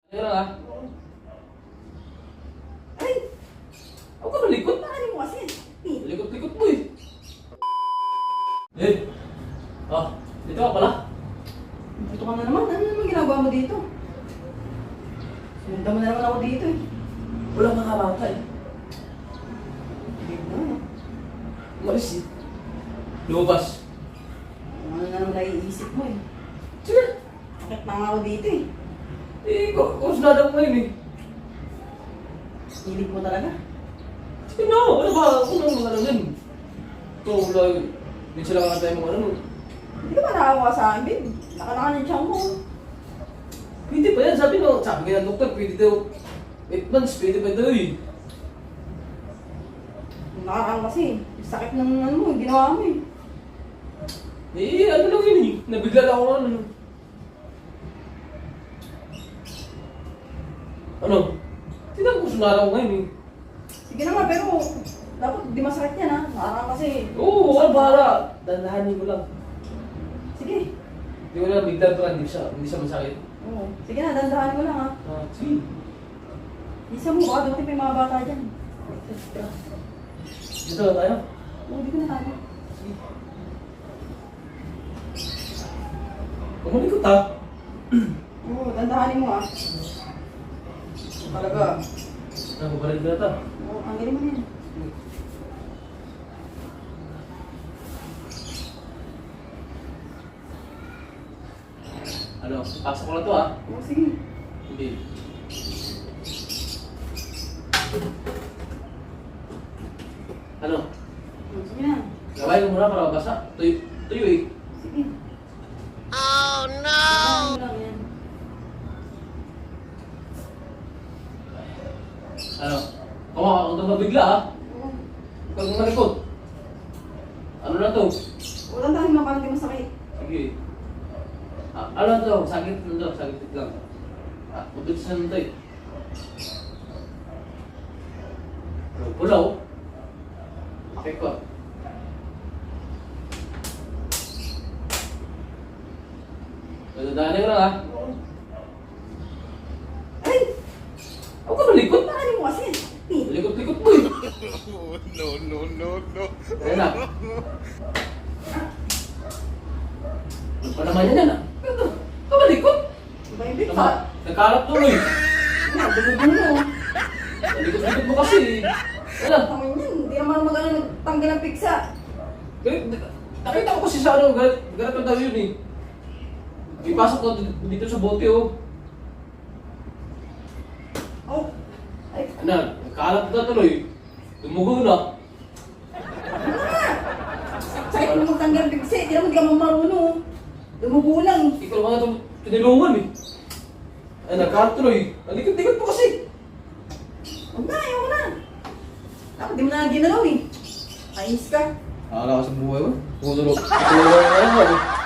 Ayun lang ah. Ay! Huwag ka malikot. Paano mo kasi? Likot-likot mo eh. Eh. Ah, dito ka pala. Dito ka na naman. Ano naman ginagawa mo dito? Sinunta mo na naman ako dito eh. Wala mga bata eh. Ano? Umalis eh. Lumabas. Ano na naman naiisip mo eh. Sige. Bakit na nga ako dito eh? Eh, kusunada mo ngayon eh. Hilig mo talaga? Sige na, ano ba? Ano mga ano din? Ito, wala. Minsan lang nga tayo mga ano. Hindi ka ba nakakuha sa akin, babe? Nakalaka ng tiyan mo. Pwede pa yan, sabi kaya ng doktor, pwede daw 8 months, pwede pa daw eh. Nakaraan kasi. Sakit ng ano mo, ginawa mo eh. Eh, ano lang yun eh. Nabigla lang ako ano. Ano? Tignan ko sunara ko ngayon eh. Sige naman, pero dapat di masakit yan ha. Nakaraan kasi. Oo, wala bahala. Dandahanin ko lang. Sige. Hindi ko lang bigla pa, hindi siya masakit. Oo. Sige na, dandahan ko lang ha. Ah, sige. Isa mo, baka dapat may mga bata dyan. Dito na tayo. Oo, di ko na tayo. Sige. Kumalikot ha. Oo, dandahanin mo ha. Talaga. Nakabalik na ito. Oo, ang galing mo na yan. Ano, pasok ko na to ha. Oo, sige. Hindi. Ano? Oo, sige na. Gawin mo muna para mabasa. Tuyo eh. Sige. Oh no! Dandahanin mo lang yan. Ano? Huwag kang mabigla ha. Oo. Huwag kang malikot. Ano na to? Oo, dandahanin mo parang di masakit. Sige. Ah, ano na to? Sakit na to. Sakit lang. Ah, mabilis na to eh. Pulaw. Okay ko. Dadaanin ko lang ha. Oo. Ay! Huwag ka malikot. Paano mo kasi? Likot-likot mo eh. No. Ayan na. Ano pa naman yan ah? Ito. Kamalikot. Iba yung big Tama. Nagkalap tuloy. Dugo-dugo. Likot-likot mo kasi eh. Wala. Tama yun. Hindi naman magano nagtanggal ng piksa. Nakita ko kasi sa ano, ganito daw yun eh. Ipasok ko dito sa bote oh. Oh. Ay, Ano, nagkalap na tuloy. Dumugo na. sakit mo magtanggal ng piksa. Hindi naman di ka marunong. Dumugo lang. Ikaw mga itong tinilungan eh. Ay, nagkalap tuloy. Alikot-likot mo kasi. Huwag na, ayaw ko na. Dapat di mo na ginalaw eh. Ayos ka. Akala ko sa buhay mo. Tutulog. Tutulog na lang ako.